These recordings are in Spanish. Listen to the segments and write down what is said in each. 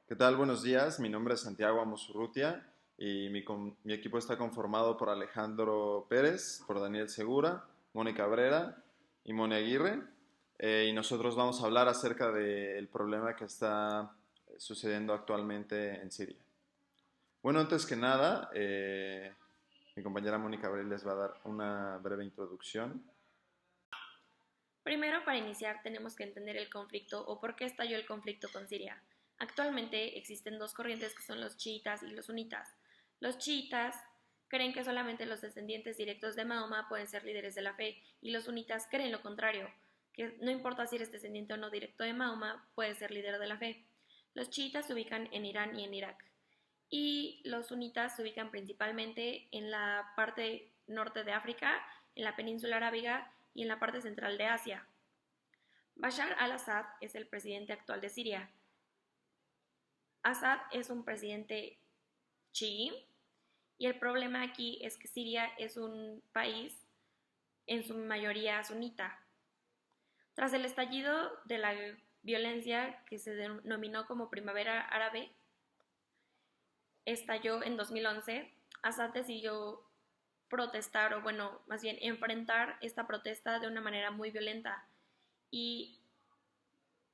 ¿Qué tal? Buenos días. Mi nombre es Santiago Amosurrutia y mi equipo está conformado por Alejandro Pérez, por Daniel Segura, Mónica Cabrera y Moni Aguirre. Y nosotros vamos a hablar acerca del problema que está sucediendo actualmente en Siria. Bueno, antes que nada, mi compañera Mónica Cabrera les va a dar una breve introducción. Primero, para iniciar, tenemos que entender el conflicto o por qué estalló el conflicto con Siria. Actualmente existen dos corrientes que son los chiitas y los sunitas. Los chiitas creen que solamente los descendientes directos de Mahoma pueden ser líderes de la fe y los sunitas creen lo contrario, que no importa si eres descendiente o no directo de Mahoma, puedes ser líder de la fe. Los chiitas se ubican en Irán y en Irak y los sunitas se ubican principalmente en la parte norte de África, en la península arábiga y en la parte central de Asia. Bashar al-Assad es el presidente actual de Siria. Assad es un presidente chií y el problema aquí es que Siria es un país en su mayoría sunita. Tras el estallido de la violencia que se denominó como Primavera Árabe, estalló en 2011, Assad decidió protestar o bueno, más bien enfrentar esta protesta de una manera muy violenta y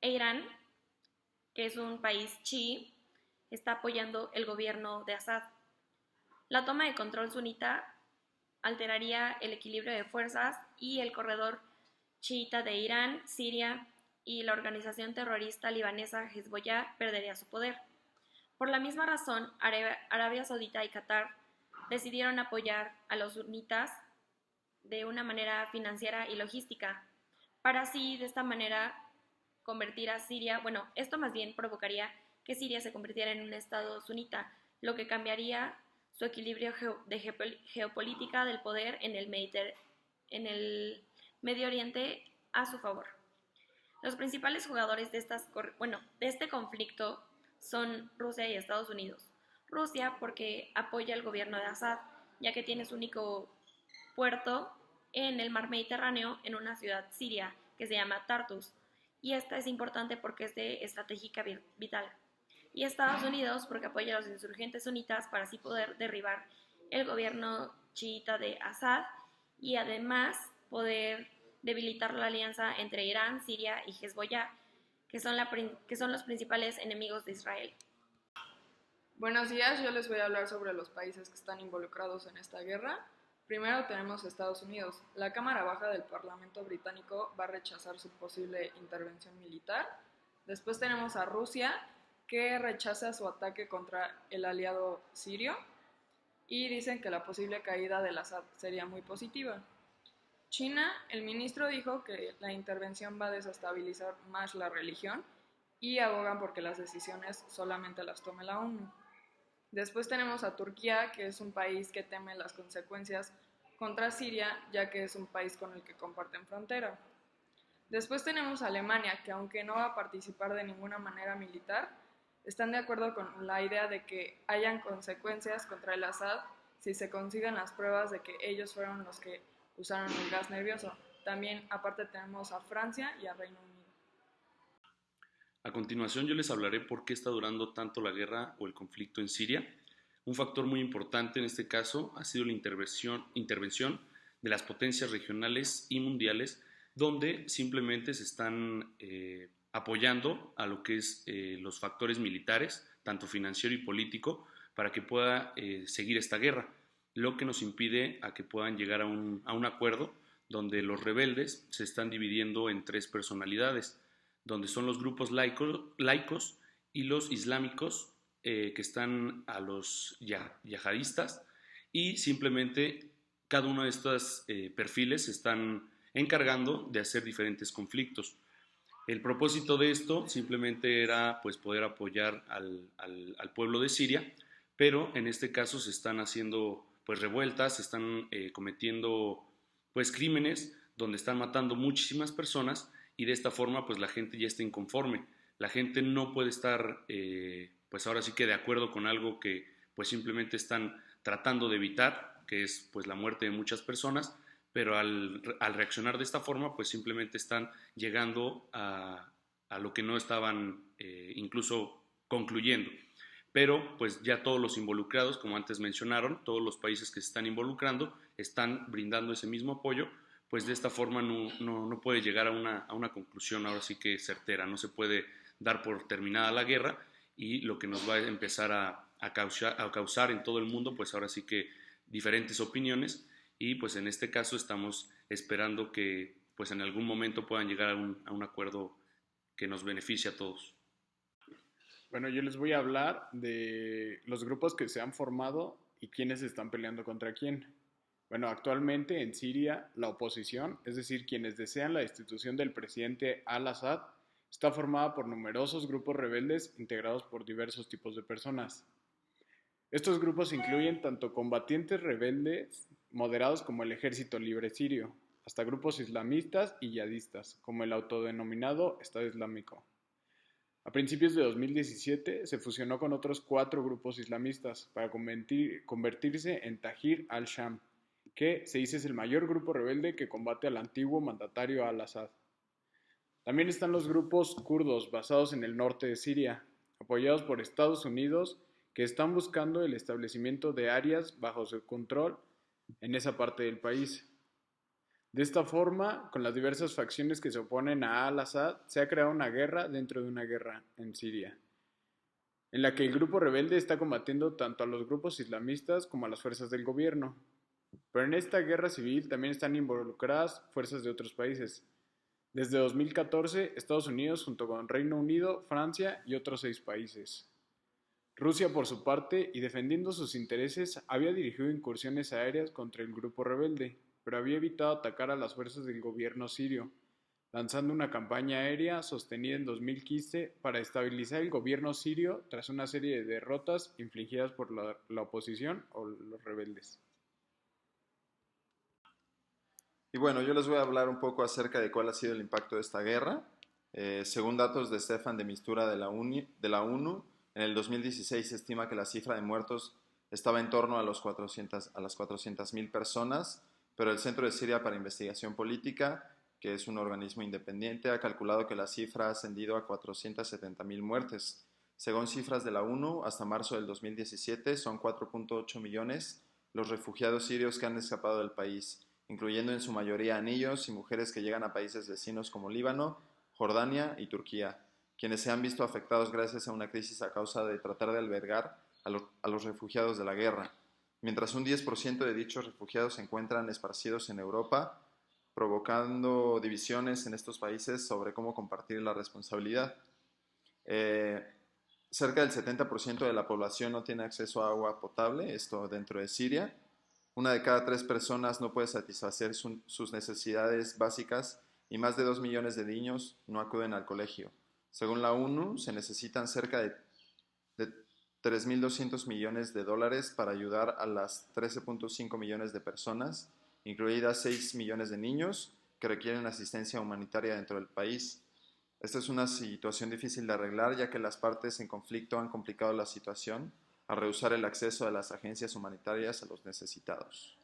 Irán, que es un país chií, está apoyando el gobierno de Assad. La toma de control sunita alteraría el equilibrio de fuerzas y el corredor chiita de Irán, Siria y la organización terrorista libanesa Hezbollah perdería su poder. Por la misma razón, Arabia Saudita y Qatar decidieron apoyar a los sunitas de una manera financiera y logística, para así de esta manera convertir a Siria, bueno, esto más bien provocaría que Siria se convirtiera en un estado sunita, lo que cambiaría su equilibrio de geopolítica del poder en el Medio Oriente a su favor. Los principales jugadores de este conflicto son Rusia y Estados Unidos. Rusia porque apoya al gobierno de Assad, ya que tiene su único puerto en el mar Mediterráneo en una ciudad siria que se llama Tartus, y esta es importante porque es de estratégica vital. Y Estados Unidos porque apoya a los insurgentes sunitas para así poder derribar el gobierno chiita de Assad y además poder debilitar la alianza entre Irán, Siria y Hezbollah, que son los principales enemigos de Israel. Buenos días, yo les voy a hablar sobre los países que están involucrados en esta guerra. Primero tenemos Estados Unidos. La Cámara Baja del Parlamento británico va a rechazar su posible intervención militar. Después tenemos a Rusia, que rechaza su ataque contra el aliado sirio y dicen que la posible caída del Assad sería muy positiva. China, el ministro dijo que la intervención va a desestabilizar más la religión y abogan porque las decisiones solamente las tome la ONU. Después tenemos a Turquía, que es un país que teme las consecuencias contra Siria, ya que es un país con el que comparten frontera. Después tenemos a Alemania, que aunque no va a participar de ninguna manera militar, están de acuerdo con la idea de que hayan consecuencias contra el Assad si se consiguen las pruebas de que ellos fueron los que usaron el gas nervioso. También, aparte, tenemos a Francia y a Reino Unido. A continuación yo les hablaré por qué está durando tanto la guerra o el conflicto en Siria. Un factor muy importante en este caso ha sido la intervención de las potencias regionales y mundiales, donde simplemente se están apoyando a lo que es los factores militares, tanto financiero y político, para que pueda seguir esta guerra, lo que nos impide a que puedan llegar a un acuerdo donde los rebeldes se están dividiendo en tres personalidades, donde son los grupos laicos y los islámicos que están a los yihadistas, y simplemente cada uno de estos perfiles se están encargando de hacer diferentes conflictos. El propósito de esto simplemente era pues, poder apoyar al pueblo de Siria, pero en este caso se están haciendo pues, revueltas, se están cometiendo pues, crímenes donde están matando muchísimas personas, y de esta forma pues la gente ya está inconforme. La gente no puede estar pues ahora sí que de acuerdo con algo que pues simplemente están tratando de evitar, que es pues la muerte de muchas personas, pero al reaccionar de esta forma pues simplemente están llegando a lo que no estaban incluso concluyendo. Pero pues ya todos los involucrados, como antes mencionaron, todos los países que se están involucrando están brindando ese mismo apoyo, pues de esta forma no puede llegar a una conclusión ahora sí que certera, no se puede dar por terminada la guerra y lo que nos va a empezar a causar en todo el mundo, pues ahora sí que diferentes opiniones y pues en este caso estamos esperando que pues en algún momento puedan llegar a un acuerdo que nos beneficie a todos. Bueno, yo les voy a hablar de los grupos que se han formado y quiénes están peleando contra quién. Bueno, actualmente en Siria la oposición, es decir, quienes desean la destitución del presidente al-Assad, está formada por numerosos grupos rebeldes integrados por diversos tipos de personas. Estos grupos incluyen tanto combatientes rebeldes moderados como el Ejército Libre Sirio, hasta grupos islamistas y yihadistas, como el autodenominado Estado Islámico. A principios de 2017 se fusionó con otros 4 grupos islamistas para convertirse en Tahrir al-Sham, que se dice es el mayor grupo rebelde que combate al antiguo mandatario al-Assad. También están los grupos kurdos basados en el norte de Siria, apoyados por Estados Unidos, que están buscando el establecimiento de áreas bajo su control en esa parte del país. De esta forma, con las diversas facciones que se oponen a al-Assad, se ha creado una guerra dentro de una guerra en Siria, en la que el grupo rebelde está combatiendo tanto a los grupos islamistas como a las fuerzas del gobierno. Pero en esta guerra civil también están involucradas fuerzas de otros países. Desde 2014, Estados Unidos junto con Reino Unido, Francia y otros 6 países. Rusia, por su parte, y defendiendo sus intereses, había dirigido incursiones aéreas contra el grupo rebelde, pero había evitado atacar a las fuerzas del gobierno sirio, lanzando una campaña aérea sostenida en 2015 para estabilizar el gobierno sirio tras una serie de derrotas infligidas por la oposición o los rebeldes. Y bueno, yo les voy a hablar un poco acerca de cuál ha sido el impacto de esta guerra. Según datos de Stefan de Mistura de la ONU, en el 2016 se estima que la cifra de muertos estaba en torno a las 400.000 personas, pero el Centro de Siria para Investigación Política, que es un organismo independiente, ha calculado que la cifra ha ascendido a 470.000 muertes. Según cifras de la ONU, hasta marzo del 2017 son 4.8 millones los refugiados sirios que han escapado del país, incluyendo en su mayoría a niños y mujeres que llegan a países vecinos como Líbano, Jordania y Turquía, quienes se han visto afectados gracias a una crisis a causa de tratar de albergar a los refugiados de la guerra, mientras un 10% de dichos refugiados se encuentran esparcidos en Europa, provocando divisiones en estos países sobre cómo compartir la responsabilidad. Cerca del 70% de la población no tiene acceso a agua potable, esto dentro de Siria. Una de cada 3 personas no puede satisfacer sus necesidades básicas y más de 2 millones de niños no acuden al colegio. Según la ONU, se necesitan cerca de 3.200 millones de dólares para ayudar a las 13.5 millones de personas, incluidas 6 millones de niños, que requieren asistencia humanitaria dentro del país. Esta es una situación difícil de arreglar, ya que las partes en conflicto han complicado la situación al rehusar el acceso de las agencias humanitarias a los necesitados.